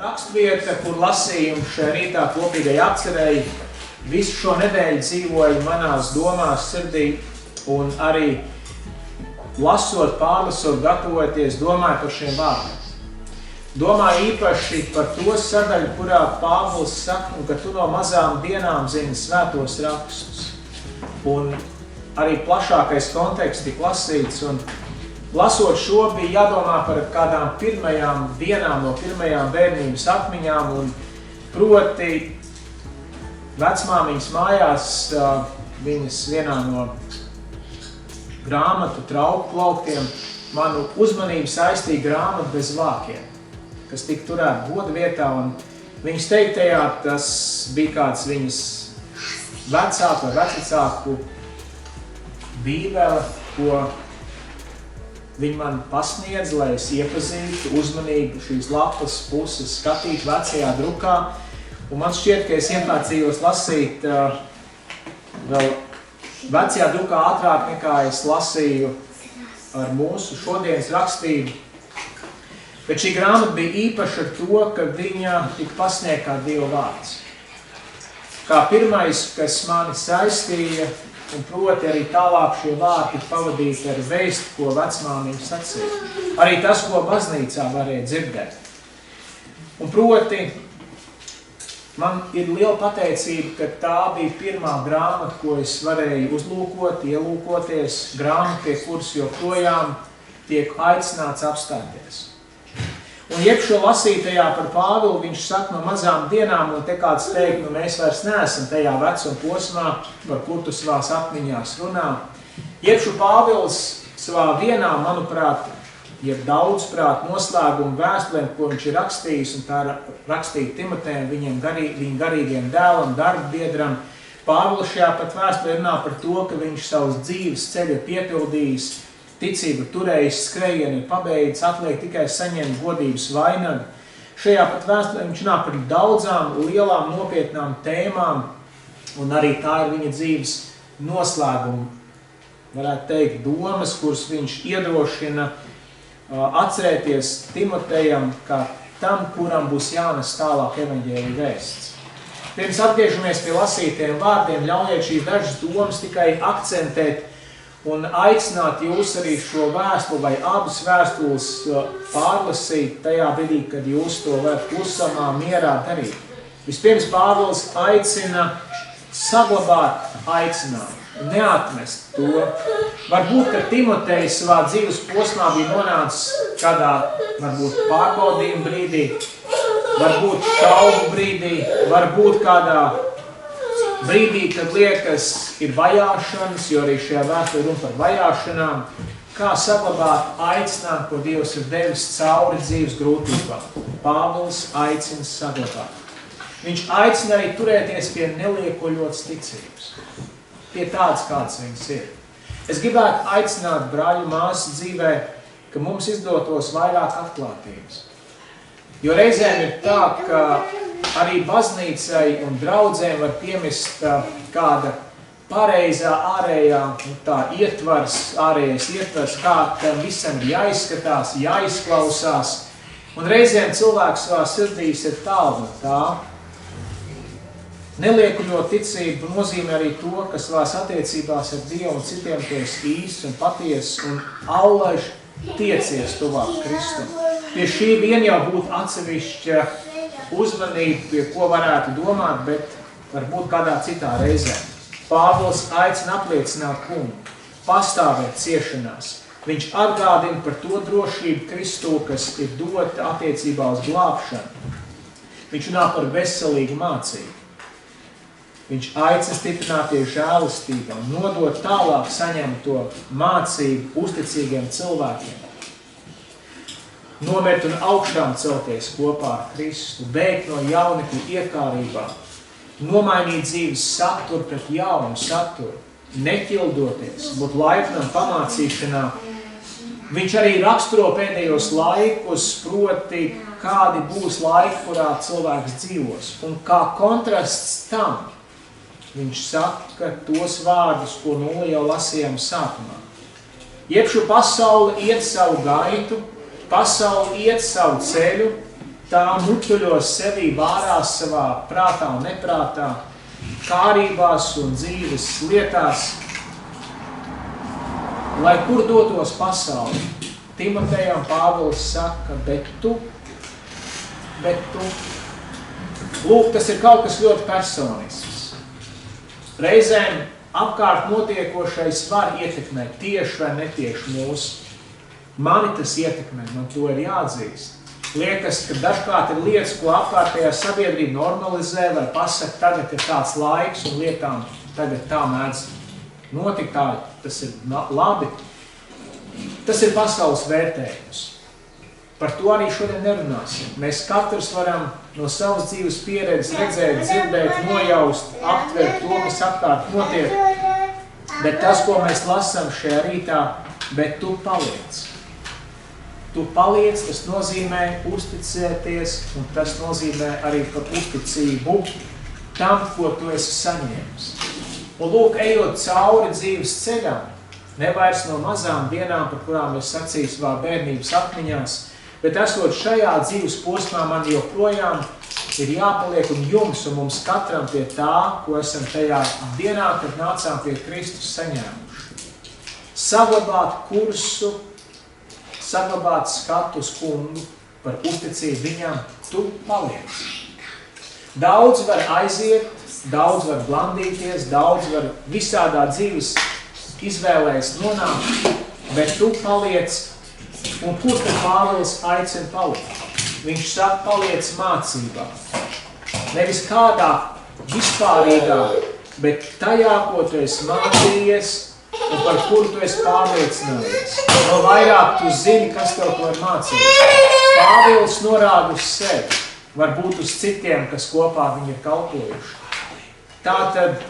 Rakstvieta, kur lasījumu šajā rītā kopīgai atcerēju, visu šo nedēļu dzīvoju manās domās, sirdī un arī lasot, pārlasot, gatavoties, domāju par šiem vārdiem. Domāju īpaši par to sadaļu, kurā Pāvils saka, ka tu no mazām dienām zini svētos rakstus. Un arī plašākais konteksts tika lasīts, un lasot šo bija jādomā par kādām pirmajām dienām, no pirmajām bērnības atmiņām, un proti vecmāmiņas mājās, viņas vienā no grāmatu trauku plauktiem, manu uzmanību saistīja grāmatu bez vākiem, kas tika turēta goda vietā, un viņas teiktajā tas bija kāds viņas vecāku vai vecvecāku bībele, ko viņi man pasniedz, lai es iepazītu, uzmanīgi šīs lapas puses skatītu vecajā drukā. Un man šķiet, ka es iemācījos lasīt vēl vecajā drukā ātrāk nekā es lasīju ar mūsu šodienas rakstību. Bet šī grāmata bija īpaša ar to, ka viņa tika pasniegta kā Dieva vārds. Kā pirmais, kas mani saistīja, un proti arī tālāk šie vārdi pavadīti ar vēstu, ko vecmāmiņa sacīja. Arī tas, ko baznīcā varēja dzirdēt. Un proti, man ir liela pateicība, ka tā bija pirmā grāmata, ko es varēju uzlūkot, ielūkoties, grāmata, pie kuras joprojām tiek aicināts apstāties. Un iekšo lasītajā par Pāvilu viņš saka no mazām dienām, un te kāds teikt, mēs vairs neesam tajā vecuma posmā, par kur tu savās atmiņās runā. Iekšo Pāvils savā vienā, manuprāt, ir daudzprāt noslēgumu vēstulēm, ko viņš ir rakstījis, un tā rakstīja Timotejam, viņa garīgiem dēlam, darbbiedram. Pāvils šajā pat vēstulē runā par to, ka viņš savus dzīves ceļu ir piepildījis, ticību turējis, skrejienu ir pabeidzis, atliek tikai saņemt godības vainagu. Šajā pat vēstulē viņš runā par daudzām, lielām, nopietnām tēmām, un arī tā ir viņa dzīves noslēguma, varētu teikt, domas, kuras viņš iedrošina atcerēties Timotejam, kā tam, kuram būs jānes tālāk evaņģēlija vēsts. Pirms atgriežamies pie lasītiem vārdiem, ļaujiet šīs dažas domas tikai akcentēt un aicināt jūs arī šo vēstuli vai abas vēstules pārlasīt tajā brīdī, kad jūs to varat klusamā, mierā darīt. Vispirms Pāvils aicina saglabāt aicinājumu, neatmest to. Varbūt, ka Timotejs savā dzīves posmā bija nonācis kādā, varbūt pārbaudījuma brīdī, varbūt šaubu brīdī, varbūt kādā brīdī, kad liekas ir vajāšanas, jo arī šajā vēstulē runa par vajāšanām, kā saglabāt aicinājumu, ko Dievs ir devis cauri dzīves grūtībām. Pāvils aicina saglabāt. Viņš aicina arī turēties pie neliekoļotas ticības, pie tādas, kādas viņas ir. Es gribētu aicināt brāļu māsu dzīvē, ka mums izdotos vairāk atklātības. Jo reizēm ir tā, ka arī baznīcai un draudzēm var piemest kāda pareizā ārējā ārējais ietvars, kā tam visam ir jāizskatās, jāizklausās. Un reizēm cilvēks savā sirdīs ir tālu no tā. Neliekuļot ticību nozīmē arī to, ka savās attiecībās ar Dievu un citiem tu esi īsts un patiess un allaž tiecies tuvāk Kristum. Pie šī vien jau būtu atsevišķa uzmanība, pie ko varētu domāt, bet varbūt kādā citā reizē. Pāvils aicina apliecināt kungu, pastāvēt ciešanās. Viņš atgādina par to drošību Kristū, kas ir dota attiecībā uz glābšanu. Viņš runā par veselīgu mācību. Viņš aicina stiprināties žēlistībā, nodot tālāk saņemto mācību uzticīgiem cilvēkiem. Nomirt un augšām celties kopā ar Kristu, bēgt no jaunekļu iekārībām, nomainīt dzīves saturu pret jaunu saturu, neķildoties, būt laipnam pamācīšanā. Viņš arī raksturo pēdējos laikus, proti, kādi būs laiki, kurā cilvēks dzīvos. Un kā kontrasts tam, viņš saka tos vārdus, ko jau lasījām sākumā. Jeb šo pasauli iet savu gaitu, pasauli iet savu ceļu, tā mutuļos sevī vārās savā prātā un neprātā, kārībās un dzīves lietās, lai kur dotos pasauli. Timotejam Pāvils saka, bet tu. Lūk, tas ir kaut kas ļoti personisks. Reizēm apkārt notiekošais var ietekmēt tieši vai netieši mūsu. Mani tas ietekmē, man to ir jāatzīst. Liekas, ka dažkārt ir lietas, ko apkārtējā sabiedrība normalizē vai pasaka, tagad ir tāds laiks un lietām tagad tā mēdz notikt, tā, tas ir labi. Tas ir pasaules vērtējums. Par to arī šodien nerunāsim. Mēs katrs varam no savas dzīves pieredzes redzēt, dzirdēt, nojaust, aptvert to, kas apkārt notiek. Bet tas, ko mēs lasām šajā rītā, bet tu paliec. Tu paliec, tas nozīmē uzticēties, un tas nozīmē arī par uzticību tam, ko tu esi saņēmis. Un lūk, ejot cauri dzīves ceļām, nevairs no mazām dienām, par kurām es sacīju savā bērnības atmiņās, bet esot šajā dzīves posmā, man joprojām ir jāpaliek un jums un mums katram pie tā, ko esam tajā dienā, kad nācām pie Kristus saņēmuši. Saglabāt kursu, saglabāt skatu uz kungu, par uzticību viņam, tu paliec. Daudz var aiziet, daudz var blandīties, daudz var visādā dzīves izvēlēs nonākt, bet tu paliec. Un kur tad Pāvils aicina palikt? Viņš saka, paliec mācībā. Nevis kādā vispārīgā, bet tajā, ko tu esi mācījies un par kuru tu esi pārliecinājies. No vairāk tu zini, kas tev to ir mācījis. Pāvils norāda uz sevi, varbūt uz citiem, kas kopā viņi ir kalpojuši. Tātad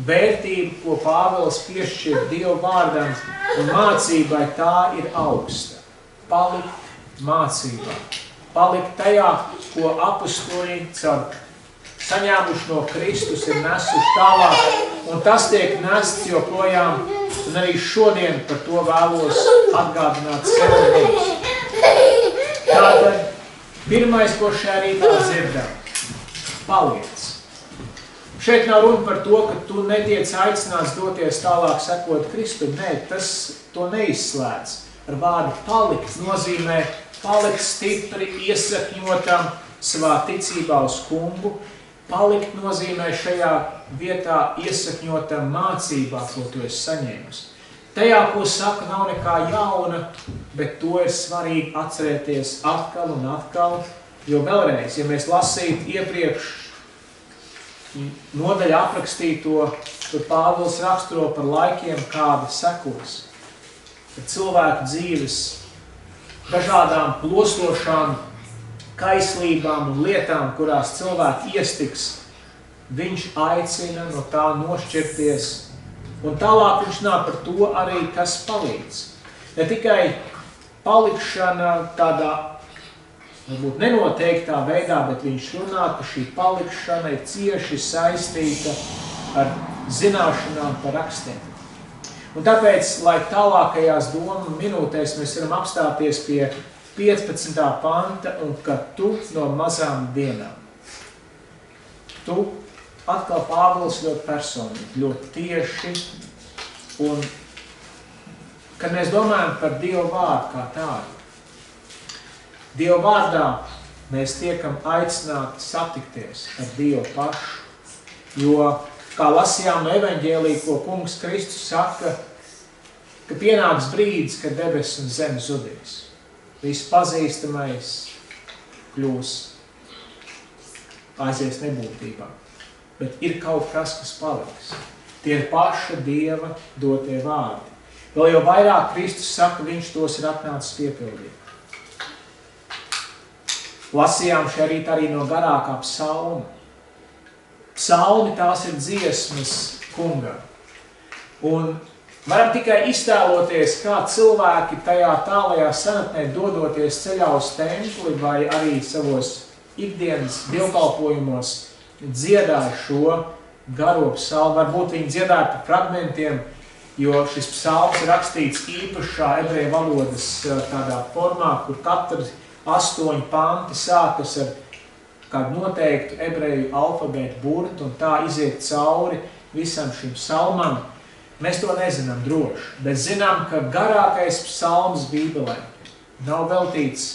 vērtība, ko Pāvils piešķir Dievu vārdam un mācībai, tā ir augsta. Palikt mācībā. Palikt tajā, ko apustuļi caur saņēmuši no Kristus ir nesuši tālāk, un tas tiek nests joprojām, un arī šodien par to vēlos atgādināt sev un mums. Tātad, pirmais, ko šajā rītā dzirdam, paliec. Šeit nav runa par to, ka tu netiec aicināts doties tālāk sekot Kristu. Nē, tas to neizslēdz. Ar vārdu palikt nozīmē palikt stipri, iesakņotam savā ticībā uz kungu. Palikt nozīmē šajā vietā iesakņotam mācībā, ko tu esi saņēmis. Tajā, ko saka, nav nekā jauna, bet to ir svarīgi atcerēties atkal un atkal. Jo vēlreiz, ja mēs lasītu iepriekš nodaļa aprakstīto, tur Pāvils raksturo par laikiem, kādi sekos. Kad cilvēku dzīves dažādām plosošām kaislībām un lietām, kurās cilvēki iestiks, viņš aicina no tā nošķirties. Un tālāk viņš runā par to arī, kas palīdz. Ne tikai palikšana tādā, varbūt nenoteiktā veidā, bet viņš runā, ka šī palikšana ir cieši saistīta ar zināšanām par rakstiem. Un tāpēc, lai tālākajās domu minūtēs mēs varam apstāties pie 15. panta un ka tu no mazām dienām. Tu atkal Pāvils ļoti personīgi, ļoti tieši, un kad mēs domājam par Dievu vārdu kā tādu, Dievu vārdā mēs tiekam aicināti satikties ar Dievu pašu, jo kā lasījām no evaņģēlī, ko kungs Kristus saka, ka pienāks brīdis, kad debesis un zeme zudīs. Viss pazīstamais kļūs, aizies nebūtībā. Bet ir kaut kas paliks. Tie ir paša Dieva dotie vārdi. Vēl jau vairāk Kristus saka, viņš tos ir atnācis piepildīt. Lasījām šeit rīt arī no garākā psalma. Psalmi tās ir dziesmas kungam. Un varam tikai iztēloties, kā cilvēki tajā tālajā senatnē dodoties ceļā uz templi vai arī savos ikdienas dievkalpojumos dziedāja šo garo psalmu. Varbūt viņi dziedāja par fragmentiem, jo šis psalms ir rakstīts īpašā ebreju valodas tādā formā, kur 8 panti sākas ar kādu noteiktu ebreju alfabētu burtu un tā iziet cauri visam šim psalmam. Mēs to nezinām droši, bet zinām, ka garākais psalms Bībelē nav veltīts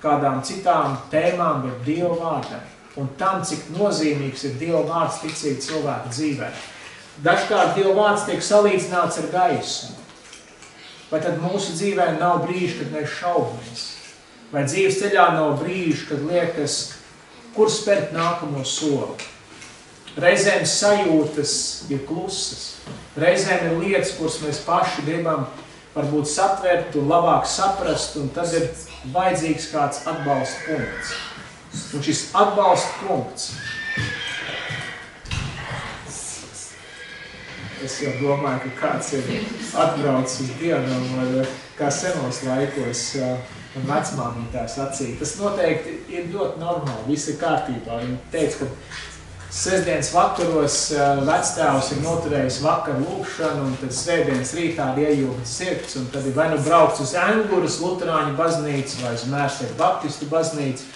kādām citām tēmām, bet Dieva vārdam. Un tam, cik nozīmīgs ir Dieva vārds ticīgi cilvēka dzīvē. Dažkārt Dieva vārds tiek salīdzināts ar gaismu. Vai tad mūsu dzīvē nav brīži, kad mēs šaubamies? Vai dzīves ceļā nav brīži, kad liekas, kur spērt nākamo soli? Reizēm sajūtas ir klusas. Reizēm ir lietas, kuras mēs paši gribam varbūt satvert un labāk saprast, un tad ir vajadzīgs kāds atbalsta punkts. Un šis atbalsta punkts, es jau domāju, ka kāds ir atbraucis uz Dievnamu, vai kā senos laikos, un vecmāmītā sacīja. Tas noteikti ir ļoti normāli, viss ir kārtībā. Viņa teica, ka sestdienas vakaros vectēvs ir noturējis vakaru lūkšanu, un tad svētdienas rītā ir iejūgts sirds, un tad ir vai nu braukts uz Enguras luterāņu baznīcu, vai uz Mērsēku baptistu baznīcu.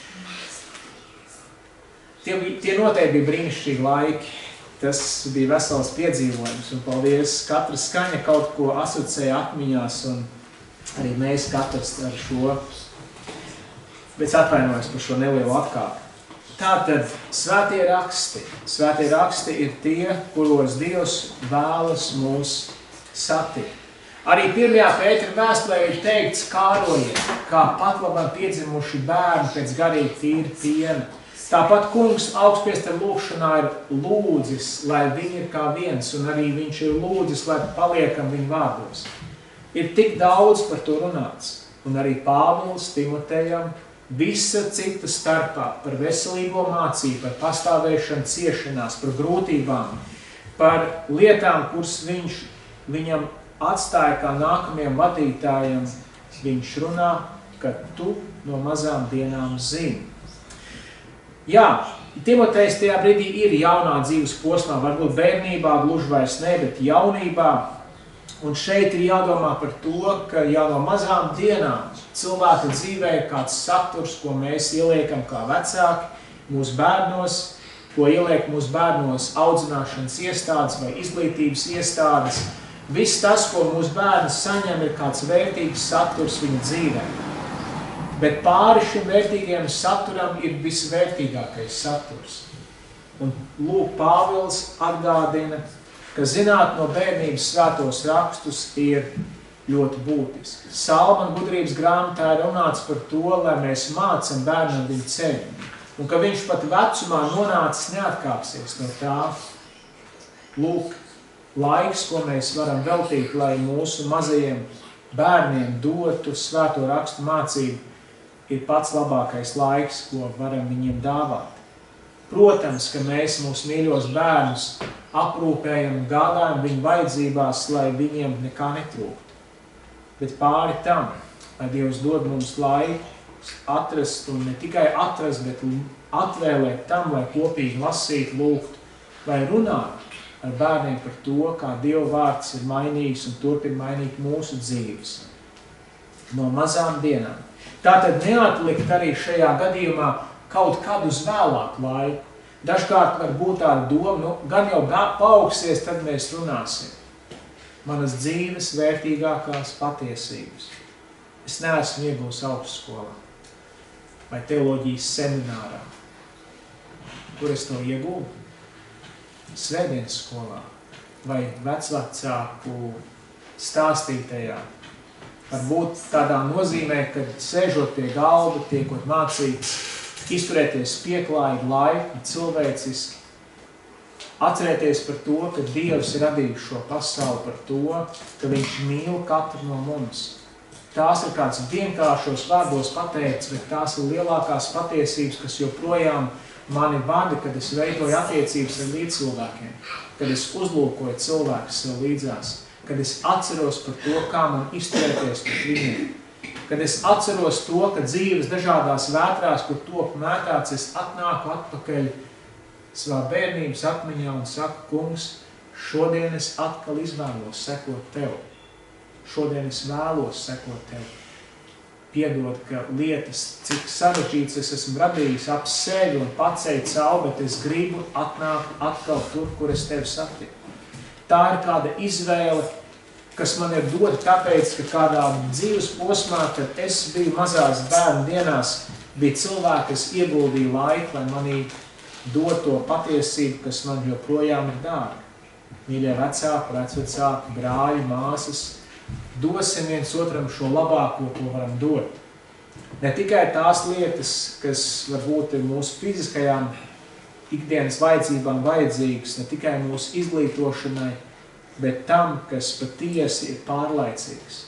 Tie noteikti bija brīnišķīgi laiki. Tas bija vesels piedzīvojums, un paldies, katra skaņa kaut ko asociēja atmiņās, un arī mēs katrs ar šo, bet es atvainojos par šo nelielu atkāpi. Tātad svētie raksti ir tie, kuros Dievs vēlas mūs satikt. Arī 1. Pētera vēstulē ir teikts kārojiet, kā patlabam piedzimuši bērni pēc garīgi tīra piena. Tāpat kungs augstpriestera lūkšanā ir lūdzis, lai viņi ir kā viens, un arī viņš ir lūdzis, lai paliekam viņu vārdos. Ir tik daudz par to runāts, un arī Pāvils Timotejam visa cita starpā par veselīgo mācību, par pastāvēšanu ciešanās, par grūtībām, par lietām, kuras viņš viņam atstāja kā nākamajam vadītājam. Viņš runā, ka tu no mazām dienām zini. Jā, Timotejs tajā brīdī ir jaunā dzīves posmā, varbūt bērnībā, gluži vairs ne, bet jaunībā. Un šeit ir jādomā par to, ka jau no mazām dienām cilvēka dzīvē ir kāds saturs, ko mēs ieliekam kā vecāki mūsu bērnos, ko ieliek mūsu bērnos audzināšanas iestādes vai izglītības iestādes. Viss tas, ko mūsu bērni saņem, ir kāds vērtīgs saturs viņa dzīvē. Bet pāri šim vērtīgajam saturam ir visvērtīgākais saturs. Un lūk, Pāvils atgādina, ka zināt no bērnības svētos rakstus ir ļoti būtiski. Salmana gudrības grāmatā ir runāts par to, lai mēs mācam bērnam viņu ceļu. Un ka viņš pat vecumā nonācis neatkāpsies no tā. Lūk, laiks, ko mēs varam veltīt, lai mūsu mazajiem bērniem dotu svēto rakstu mācību, ir pats labākais laiks, ko varam viņiem dāvāt. Protams, ka mēs mūsu mīļos bērnus aprūpējam un gādājam viņu vajadzībās, lai viņiem nekā netrūktu. Bet pāri tam, lai Dievs dod mums laiku atrast, un ne tikai atrast, bet atvēlēt tam, lai kopīgi lasīt, lūgt, vai runāt ar bērniem par to, kā Dieva vārds ir mainījis un turpina mainīt mūsu dzīves. No mazām dienām. Tātad neatlikt arī šajā gadījumā kaut kādu uz vēlāku laiku. Dažkārt var būt tāda doma, gan jau paaugsies, tad mēs runāsim. Manas dzīves vērtīgākās patiesības. Es neesmu iegūs augstskolā vai teoloģijas seminārā. Kur es to iegūvu? Svētdienas skolā vai vecvecāku stāstītajā. Varbūt tādā nozīmē, ka sēžot pie galda, tiekot mācīts, izturēties pieklājīgi, laipni, cilvēciski, atcerēties par to, ka Dievs ir radījis šo pasauli, par to, ka viņš mīl katru no mums. Tās ir kāds vienkāršos vārdos pateikts, bet tās ir lielākās patiesības, kas joprojām mani vada, kad es veidoju attiecības ar līdzcilvēkiem, kad es uzlūkoju cilvēkus sev līdzās, kad es atceros par to, kā man izturēties pret viņiem, kad es atceros to, ka dzīves dažādās vētrās, kur top mētāts, es atnāku atpakaļ savā bērnības atmiņā un saku, kungs, šodien es atkal izvēlos sekot tev. Šodien es vēlos sekot tev. piedod, ka lietas, cik sarežģīts es esmu radījis ap sevi un pacēju cauri, bet es gribu atnākt atkal tur, kur es tevi satiku. Tā ir kāda izvēle, kas man ir dota tāpēc, ka kādā dzīves posmā, kad es biju mazās bērnu dienās, bija cilvēki, kas ieguldīja laiku, lai manī dot to patiesību, kas man joprojām ir dārga. Mīļie vecāki, vecvecāki, brāļi, māsas, dosim viens otram šo labāko, ko varam dot. Ne tikai tās lietas, kas varbūt ir mūsu fiziskajām ikdienas vajadzībām vajadzīgas, ne tikai mūsu izglītošanai, bet tam, kas patiesi ir pārlaicīgs.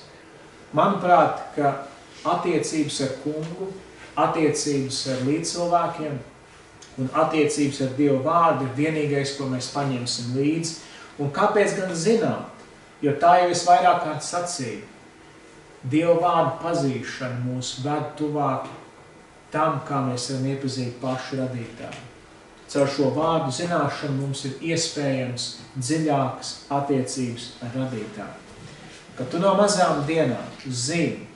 Manuprāt, ka attiecības ar kungu, attiecības ar līdzcilvēkiem un attiecības ar Dievu vārdu ir vienīgais, ko mēs paņemsim līdzi. Un kāpēc gan zināt? Jo tā jau es vairāk kārt sacīju. Dievu vārdu pazīšana mūs ved tuvāk tam, kā mēs varam iepazīt pašu radītāju. Caur šo vārdu zināšanu mums ir iespējams dziļākas attiecības ar radītāju. Kad tu no mazām dienām zini,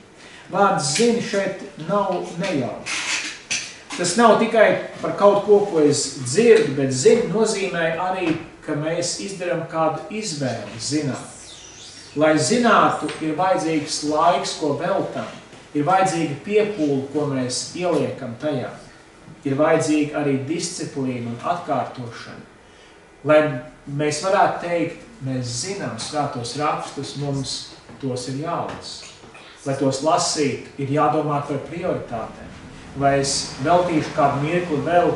vārds zini šeit nav nejauši. Tas nav tikai par kaut ko, ko es dzirdu, bet zini nozīmē arī, ka mēs izdarām kādu izvēli zināt. Lai zinātu, ir vajadzīgs laiks, ko veltam, ir vajadzīga piepūle, ko mēs ieliekam tajā. Ir vajadzīga arī disciplīna un atkārtošana. Lai mēs varētu teikt, mēs zinām svētos rakstus, mums tos ir jālasa. Lai tos lasīt, ir jādomā par prioritātēm. Vai es veltīšu kādu mirkli vēl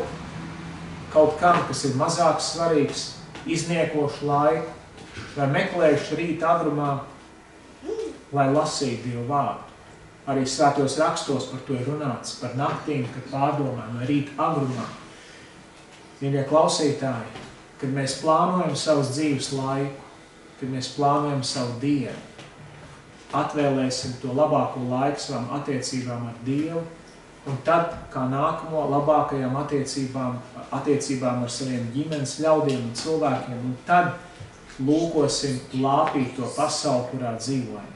kaut kam, kas ir mazāk svarīgs, izniekošu laiku, vai meklējuši rīt agrumā, lai lasītu Dievu vārdu. Arī svētos rakstos par to ir runāts, par naktīm, kad pārdomājam, vai rīt agrumā. Mīļie klausītāji, kad mēs plānojam savas dzīves laiku, kad mēs plānojam savu dienu, atvēlēsim to labāko laiku savām attiecībām ar Dievu, un tad, kā nākamo labākajām attiecībām ar saviem ģimenes ļaudiem un cilvēkiem, un tad lūkosim lāpīt to pasauli, kurā dzīvojam.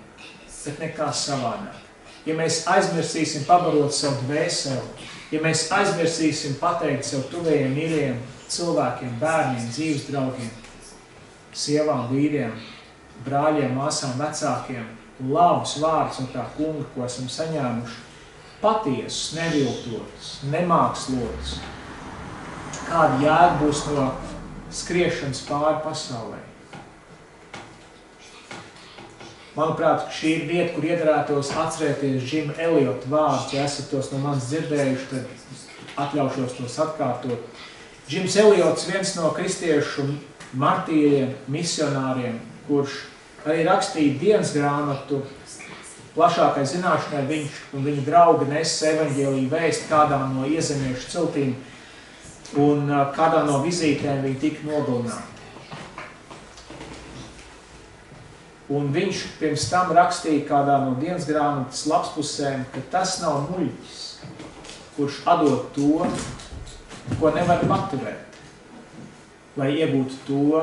Bet nekā savādāk. Ja mēs aizmirsīsim pabarot savu dvēseli, ja mēs aizmirsīsim pateikt sev tuvējiem mīļajiem cilvēkiem, bērniem, dzīves draugiem, sievām, vīriem, brāļiem, māsām, vecākiem, labus vārdus no tā kunga, ko esam saņēmuši, patiesus, neviltotus, nemākslotus, kāda jēga būs no skriešanas pāri pasaulē. Manuprāt, šī ir vieta, kur iedarētos atcerēties Džima Eliota vārdus. Ja esat tos no manis dzirdējuši, tad atļaušos tos atkārtot. Džims Eliots, viens no kristiešu martīriem, misionāriem, kurš arī rakstīja dienas grāmatu, plašākai zināšanai viņš un viņa draugi nesa evaņģēliju vēstu kādā no iezemiešu ciltīm, un kādā no vizītēm viņi tika nogalināti. Un viņš pirms tam rakstīja kādā no dienas grāmatas lapspusēm, ka tas nav muļķis, kurš atdod to, ko nevar paturēt, lai iegūtu to,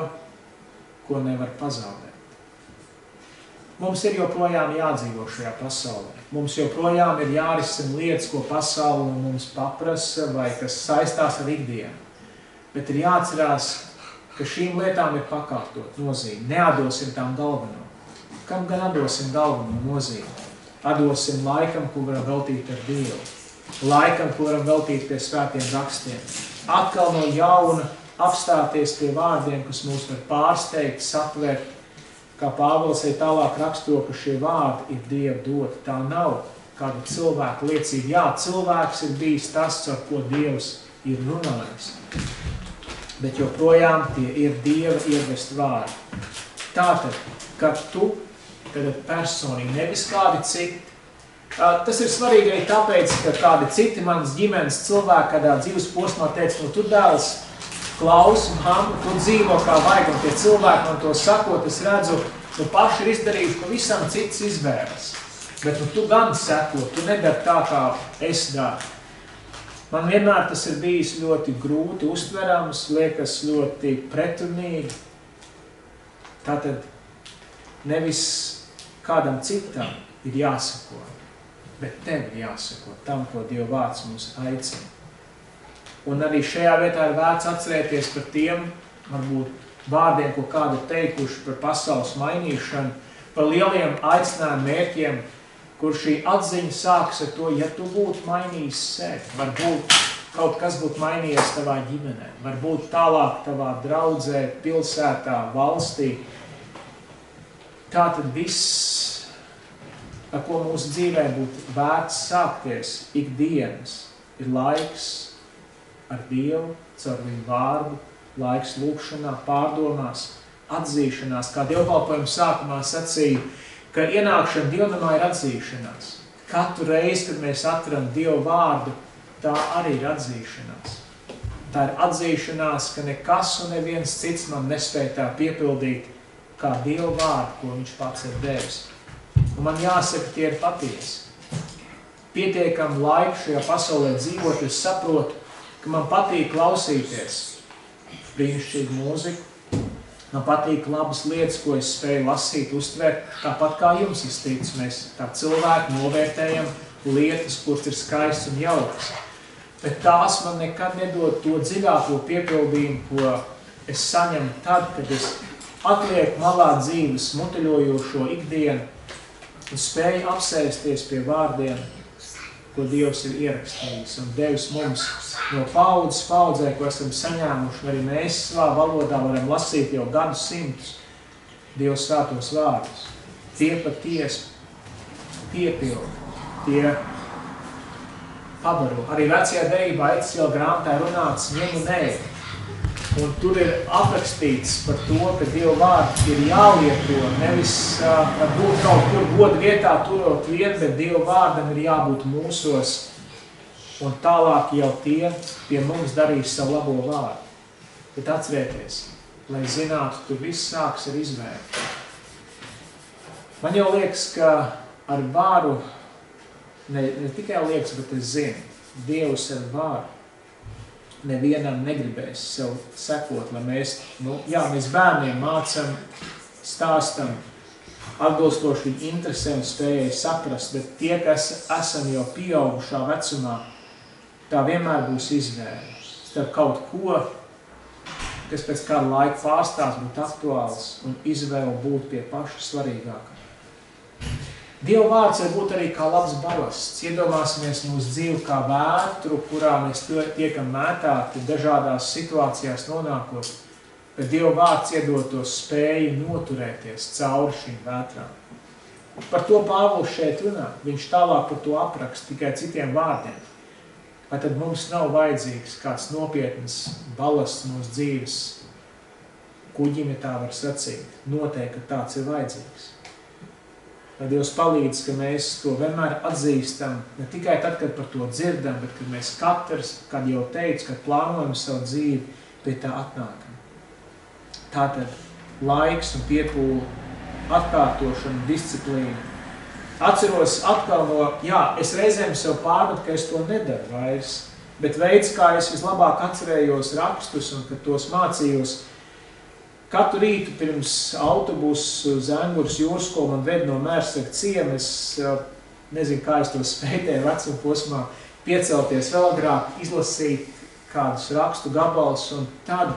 ko nevar pazaudēt. Mums ir joprojām jādzīvo šajā pasaulē. Mums joprojām ir jārisina lietas, ko pasaule mums paprasa vai kas saistās ar ikdienu. Bet ir jāatcerās, ka šīm lietām ir pakārtot nozīme. Neatdosim tām galveno. Kam gan atdosim galveno nozīmi? Atdosim laikam, ko varam veltīt ar Dievu. Laikam, ko varam veltīt pie svētiem rakstiem. Atkal no jauna apstāties pie vārdiem, kas mūs var pārsteigt, satvert, kā Pāvils tālāk raksto, ka šie vārdi ir Dieva doti. Tā nav kāda cilvēka liecība. Jā, cilvēks ir bijis tas, ar ko Dievs ir runājis. Bet joprojām tie ir Dieva ievest vārdi. Tātad, kad tu tagad personīgi, nevis kādi citi. Tas ir svarīgi arī tāpēc, ka kādi citi manas ģimenes cilvēki kādā dzīves posmā teica, tu dēls, klausi, mamma, tu dzīvo kā vajag, un tie cilvēki man to sakot, es redzu, paši ir izdarījuši pavisam citas izvēles. Bet tu gan seko, tu nedari tā, kā es daru. Man vienmēr tas ir bijis ļoti grūti uztverams, liekas ļoti pretrunīgi. Tātad nevis kādam citam ir jāsako, bet tev ir jāsako tam, ko Dieva vārds mums aicina. Un arī šajā vietā ir vērts atcerēties par tiem, varbūt, vārdiem, ko kādi ir teikuši par pasaules mainīšanu, par lieliem aicinājumu mērķiem, kur šī atziņa sākas ar to, ja tu būtu mainījis sevi, varbūt kaut kas būtu mainījies tavā ģimenē, varbūt tālāk tavā draudzē, pilsētā, valstī. Tātad viss, ar ko mūsu dzīvē būtu vērts sākties ikdienas, ir laiks ar Dievu, caur viņu vārdu, laiks lūkšanā, pārdomās, atzīšanās, kā dievkalpojuma sākumā sacīja, ka ienākšana dievnamā ir atzīšanās. Katru reizi, kad mēs atveram Dievu vārdu, tā arī ir atzīšanās. Tā ir atzīšanās, ka nekas un neviens cits man nespēj tā piepildīt, kā Dievu vārdu, ko viņš pats ir devis. Un man jāsaka, tie ir patiesi. Pietiekam laiku šajā pasaulē dzīvot, es saprotu, ka man patīk klausīties brīnišķīgu mūziku, man patīk labas lietas, ko es spēju lasīt, uztvert, tāpat kā jums iztīts. Mēs kā cilvēki novērtējam lietas, kuras ir skaistas un jaukas. Bet tās man nekad nedod to dziļāko piepildījumu, ko es saņemu tad, kad es atlieku malā dzīves muteļojošo ikdienu un spēju apsēsties pie vārdiem, ko Dievs ir ierakstījis un devis mums no paudzes paudzē, ko esam saņēmuši, arī mēs savā valodā varam lasīt jau gadu simtus Dieva svētos vārdus. Tie patiesi piepildi, tie pabaro. Arī vecajā derībā Ecēla grāmatā runāts ņem un ēd. Un tur ir aprakstīts par to, ka Dieva vārdi ir jālieto, nevis būt kaut kur goda vietā turot vien, bet Dieva vārdam ir jābūt mūsos. Un tālāk jau tie pie mums darīs savu labo vārdu. Bet atcerieties, lai zinātu, tur viss sāks ar izvēli. Man jau liekas, ka ar vāru, ne tikai liekas, bet es zinu, Dievs ar vāru nevienam negribēs sev sekot, lai mēs, mēs bērniem mācam, stāstam, atbilstoši viņu interesēm spējai saprast, bet tie, kas esam jau pieaugušā vecumā, tā vienmēr būs izvēle starp kaut ko, kas pēc kāda laika pārstās būt aktuāls un izvēle būt pie paša svarīgākā. Dieva vārds var būt arī kā labs balasts. Iedomāsimies mūsu dzīvi kā vētru, kurā mēs tiekam mētāti dažādās situācijās nonākot, bet Dieva vārds iedod to spēju noturēties cauri šīm vētrām. Par to Pāvils šeit runā. Viņš tālāk par to apraksta tikai citiem vārdiem. Vai tad mums nav vajadzīgs kāds nopietns balasts mūsu dzīves kuģim, ja tā var sacīt? Noteikti, ka tāds ir vajadzīgs. Lai Dievs palīdz, ka mēs to vienmēr atzīstam, ne tikai tad, kad par to dzirdam, bet kad mēs katrs, kad jau teicu, kad plānojam savu dzīvi, pie tā atnākam. Tātad laiks un piepūle, atkārtošana, disciplīna. Atceros atkal es reizēm sev pārmetu, ka es to nedaru vairs, bet veids, kā es vislabāk atcerējos rakstus un kad tos mācījos, katru rītu pirms autobusu Zēngures jūras skolu man ved no Mērsaka ciema, es nezinu, kā es to spēju vecuma posmā, piecelties vēl agrāk, izlasīt kādus rakstu gabalus un tad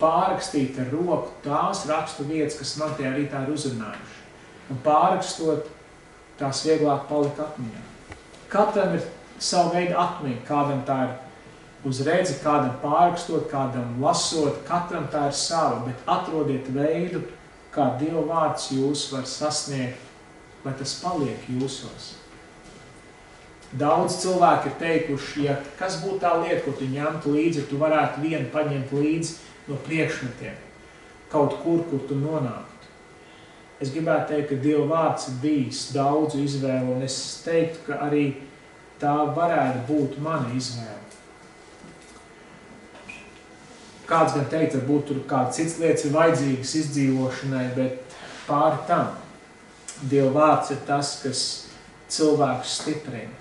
pārrakstīt ar roku tās rakstu vietas, kas man tajā rītā ir uzrunājuši. Un pārrakstot, tās vieglāk palika atmiņā. Katram ir savu veidu atmiņa, kādam tā ir uz redzi, kādam pārrakstot, kādam lasot, katram tā ir sava, bet atrodiet veidu, kā Dieva vārds jūs var sasniegt, lai tas paliek jūsos. Daudz cilvēki ir teikuši, ja kas būtu tā lieta, ko tu ņemtu līdzi, tu varētu vienu paņemt līdzi no priekšmetiem, kaut kur tu nonāktu. Es gribētu teikt, ka Dieva vārds ir bijis daudzu izvēlu, un es teiktu, ka arī tā varētu būt mana izvēle. Kāds gan teikt, varbūt tur kāds cits lietas ir vajadzīgas izdzīvošanai, bet pāri tam Dieva vārds ir tas, kas cilvēkus stiprina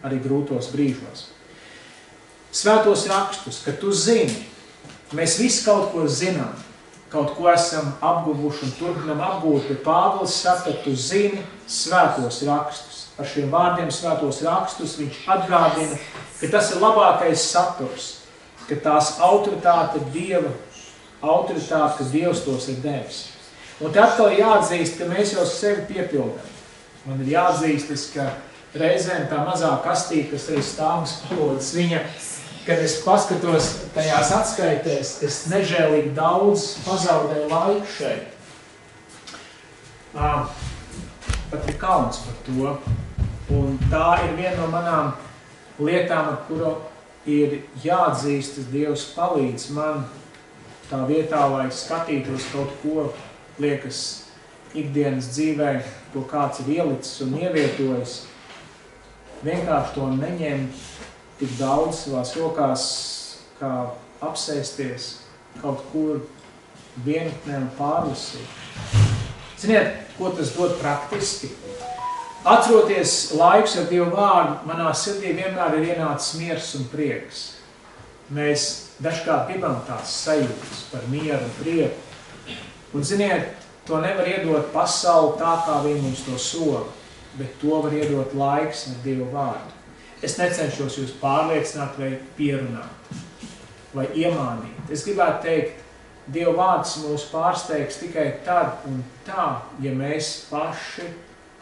arī grūtos brīžos. Svētos rakstus, ka tu zini, mēs visi kaut ko zinām, kaut ko esam apguvuši un turpinam apgūt, bet Pāvils saka, ka tu zini svētos rakstus. ar šiem vārdiem svētos rakstus, viņš atgādina, ka tas ir labākais saturs, ka tās autoritāte Dieva, autoritāte, ka Dievs tos ir devis. Un te atkal jāatzīst, ka mēs jau sevi piepildām. Man ir jāatzīstas, ka reizēm tā mazā kastīte, kas arī stāvums palodas, viņa, kad es paskatos tajās atskaitēs, es nežēlīgi daudz pazaudēju laiku šeit. Pat ir kauns par to. Un tā ir viena no manām lietām, ar kuru ir jāatzīstas, Dievs palīdz man tā vietā, lai skatītos kaut ko, liekas, ikdienas dzīvē, ko kāds ir ielicis un ievietojis, vienkārši to neņemt tik daudz savās rokās, kā apsēsties kaut kur vienatnē un pārlasīt. Ziniet, ko tas dod praktiski? Atceroties laikus ar Dievu vārdu, manā sirdī vienmēr ir ienācis miers un prieks. Mēs dažkārt gribam tās sajūtas par mieru un prieku. Un ziniet, to nevar iedot pasauli tā, kā viņi mums to sola, bet to var iedot laiks ar Dievu vārdu. Es necenšos jūs pārliecināt vai pierunāt, vai iemānīt. Es gribētu teikt, Dieva vārds mūs pārsteigs tikai tad un tā, ja mēs paši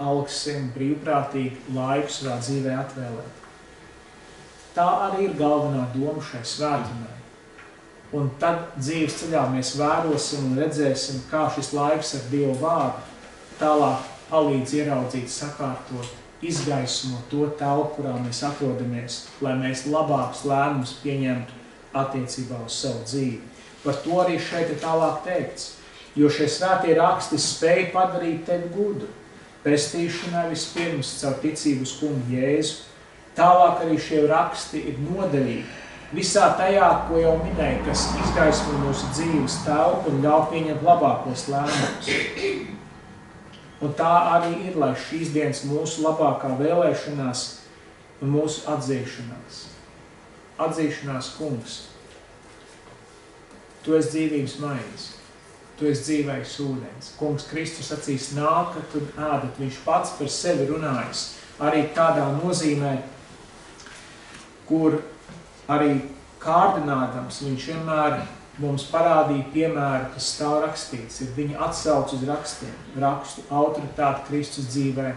augsim brīvprātīgi laiku savā dzīvē atvēlēt. Tā arī ir galvenā doma šai svētdienai. Un tad dzīves ceļā mēs vērosim un redzēsim, kā šis laiks ar Dievu vārdu tālāk palīdz ieraudzīt, sakārtot, izgaismot to telpu, kurā mēs atrodamies, lai mēs labākus lēmumus pieņemtu attiecībā uz savu dzīvi. Par to arī šeit ir tālāk teikts, jo šie svētie raksti spēja padarīt tevi gudru, pestīšanai vispirms caur ticību uz kungu Jēzu. Tālāk arī šie raksti ir noderīgi visā tajā, ko jau minēju, kas izgaismo mūsu dzīves telpu un ļauj pieņemt labākos lēmumus. Un tā arī ir, lai šīs dienas mūsu labākā vēlēšanās un mūsu atzīšanās. Atzīšanās, kungs. Tu esi dzīvības maize, tu esi dzīvais ūdens. Kungs Kristus acīs nākat un ēdat, viņš pats par sevi runājis. Arī tādā nozīmē, kur arī kārdinādams viņš vienmēr mums parādīja piemēru, kas stāv rakstīts. Ir viņa atsauc uz rakstiem, rakstu autoritāti Kristus dzīvē.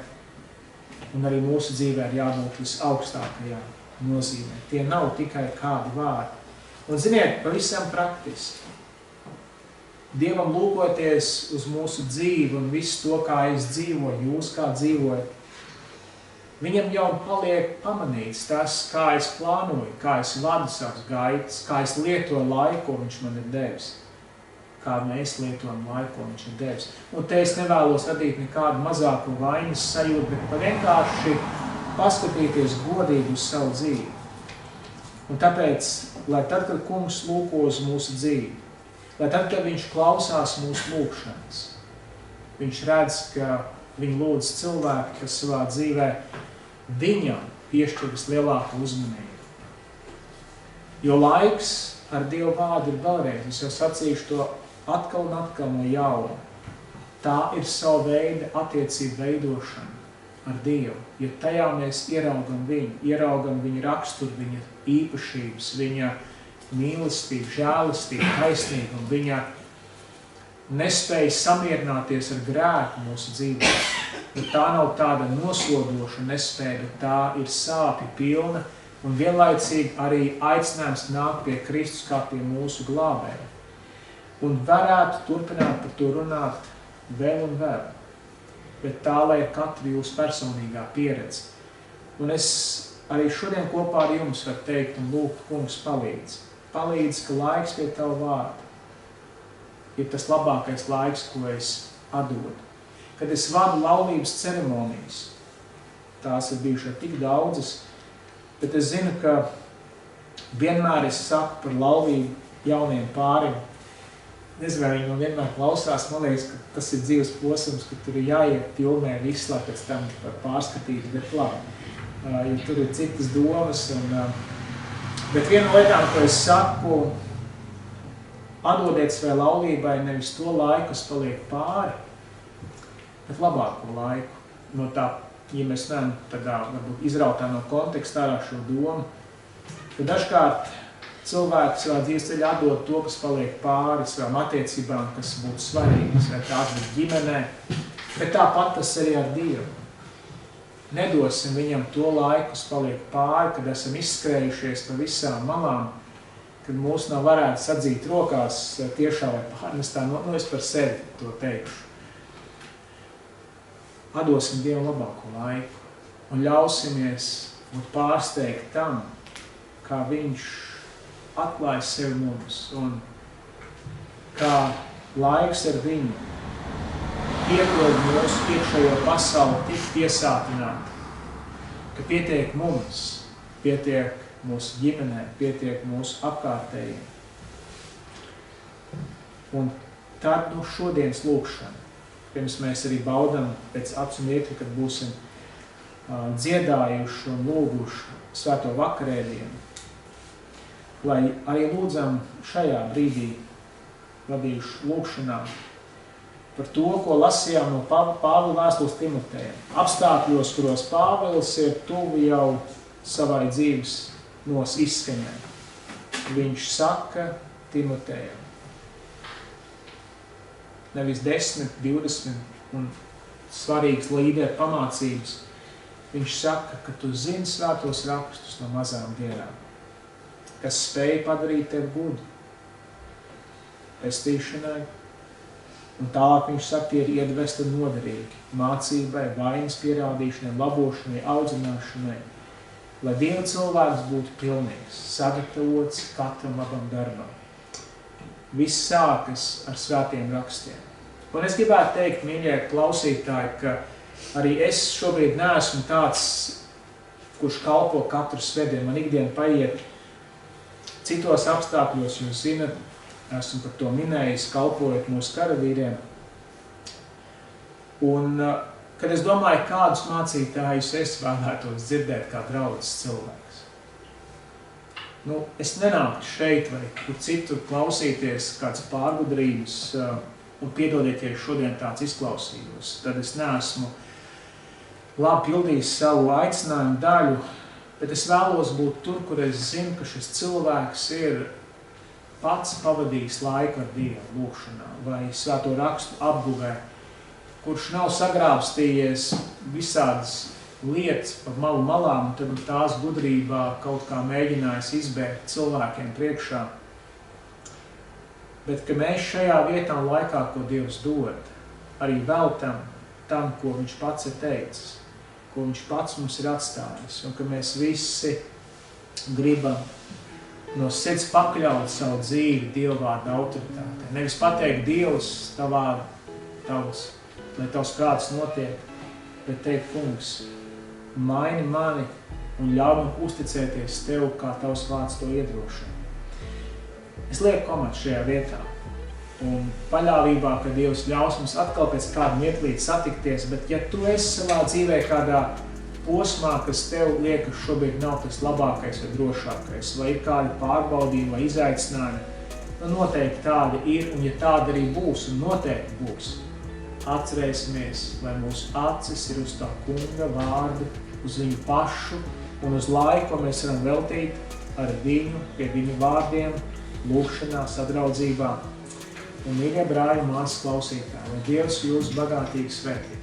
Un arī mūsu dzīvē ir jābūt visaugstākajā nozīmē. Tie nav tikai kādi vārdi. Un ziniet, pavisam praktiski. Dievam lūkoties uz mūsu dzīvi un visu to, kā es dzīvoju, jūs kā dzīvojat, viņam jau paliek pamanīts tas, kā es plānoju, kā es vadu savas gaitas, kā es lietoju laiku, ko viņš man ir devis. Kā mēs lietojam laiku, ko viņš ir devis. Un te es nevēlos radīt nekādu mazāku vainas sajūtu, bet vienkārši paskatīties godīgi uz savu dzīvi. Un tāpēc, lai tad, kad kungs lūko uz mūsu dzīvi, lai tad, kad viņš klausās mūsu lūkšanas, viņš redz, ka viņu lūdz cilvēki, kas savā dzīvē viņam piešķir vislielāku uzmanību. Jo laiks ar Dievu vārdu ir vēlreiz, es jau sacīšu to atkal un atkal no jauna. Tā ir savu veidu attiecību veidošana ar Dievu, jo tajā mēs ieraugam viņu raksturu, viņa īpašības, viņa mīlestību, žēlistību, taisnīgumu, viņa nespēja samierināties ar grēku mūsu dzīvē. Bet tā nav tāda nosodoša nespēja, bet tā ir sāpju pilna un vienlaicīgi arī aicinājums nākt pie Kristus kā pie mūsu glābēja. Un varētu turpināt par to runāt vēl un vēl. Bet tā, lai ir katra jūsu personīgā pieredze. Un es arī šodien kopā ar jums varu teikt un lūgt, kungs palīdz. Palīdz, ka laiks pie tavu vārdu ir tas labākais laiks, ko es atdodu. Kad es vadu laulības ceremonijas, tās ir bijušas tik daudzas, bet es zinu, ka vienmēr es saku par laulību jauniem pāriem. Nezinu, vai viņi man vienmēr klausās, man liekas, ka tas ir dzīves posms, ka tur ir jāiet pilnē viss, lai pēc tam var pārskatīt, bet labi, jo tur ir citas domas. Bet viena no lietām, ko es saku, atdodiet savai laulībai nevis to laiku, kas paliek pāri, bet labāko laiku no tā ja mēs neesam tādā varbūt izrautā no konteksta ārā šo domu, ka dažkārt cilvēki savā dzīves ceļā atdod to, kas paliek pāri savām attiecībām, kas būtu svarīgas, vai tā atdod ģimenē, bet tāpat tas arī ar Dievu. Nedosim viņam to laiku, kas paliek pāri, kad esam izskrējušies pa visām malām, kad mūs nav varētu sadzīt rokās tiešā vai pārnestā, es par sevi to teikšu. Atdosim Dievu labāko laiku un ļausimies būt pārsteigt tam, kā viņš atklājas sevi mums un kā laiks ar viņu iedod mūsu iekšējo pasauli tik piesātināti, ka pietiek mums, pietiek mūsu ģimenē, pietiek mūsu apkārtējiem. Un tad šodienas lūkšana, pirms mēs arī baudam pēc acu mirkļa, kad būsim dziedājuši un lūguši svēto vakarēdienu, lai arī lūdzam šajā brīdī vadījuši lūkšanā par to, ko lasījām no Pāvila vēstules Timotejam. Apstākļos, kuros Pāvils ir tuvu jau savai dzīves izskaņai. Viņš saka Timotejam, nevis 10, 20 un svarīgas līderu pamācības. Viņš saka, ka tu zini svētos rakstus no mazām dienām, kas spēj padarīt tevi gudru pestīšanai. Un tālāk viņš saka, tie ir iedvesti un noderīgi mācībai, vainas pierādīšanai, labošanai, audzināšanai, lai Dieva cilvēks būtu pilnīgs, sagatavots katram labam darbam. Viss sākas ar svētiem rakstiem. Un es gribētu teikt, mīļie klausītāji, ka arī es šobrīd neesmu tāds, kurš kalpo katru svētdienu. Man ikdiena paiet citos apstākļos, jūs zinat, esmu par to minējis, kalpojot mūsu karavīriem. Un, kad es domāju, kādus mācītājus es vēlētos dzirdēt kā draudzes cilvēks. Es nenāktu šeit vai kur citur klausīties kāds pārgudrības un piedodieties šodien tāds izklausījos. Tad es neesmu labi pildījis savu aicinājumu daļu, bet es vēlos būt tur, kur es zinu, ka šis cilvēks ir pats pavadījis laiku ar Dievu lūkšanā vai svēto rakstu apguvē, kurš nav sagrābstījies visādas lietas pa malu malām un tad tās gudrībā kaut kā mēģinājis izbēgt cilvēkiem priekšā. Bet ka mēs šajā vietā un laikā, ko Dievs dod, arī veltam tam, ko viņš pats ir teicis, ko viņš pats mums ir atstājis, un ka mēs visi gribam no sirds pakļaut savu dzīvi Dieva vārda autoritātei. Nevis pateikt Dievs, lai tavs prāts notiek, bet teikt, kungs, maini mani un ļauj man uzticēties tev, kā tavs vārds to iedrošina. Es lieku komatu šajā vietā un paļāvībā, ka Dievs ļaus mums atkal pēc kāda mirklīte satikties, bet ja tu esi savā dzīvē kādā posmā, kas tev liekas šobrīd nav tas labākais vai drošākais, vai ir kādi pārbaudījumi vai izaicinājumi, noteikti tādi ir, un ja tādi arī būs, un noteikti būs, atcerēsimies, lai mūsu acis ir uz tā kunga vārdu, uz viņu pašu un uz laiku, ko mēs varam veltīt ar viņu, pie viņu vārdiem, lūkšanā, sadraudzībā. Un, mīļie brāļi, māsas klausītāji, lai Dievs jūs bagātīgi svētī.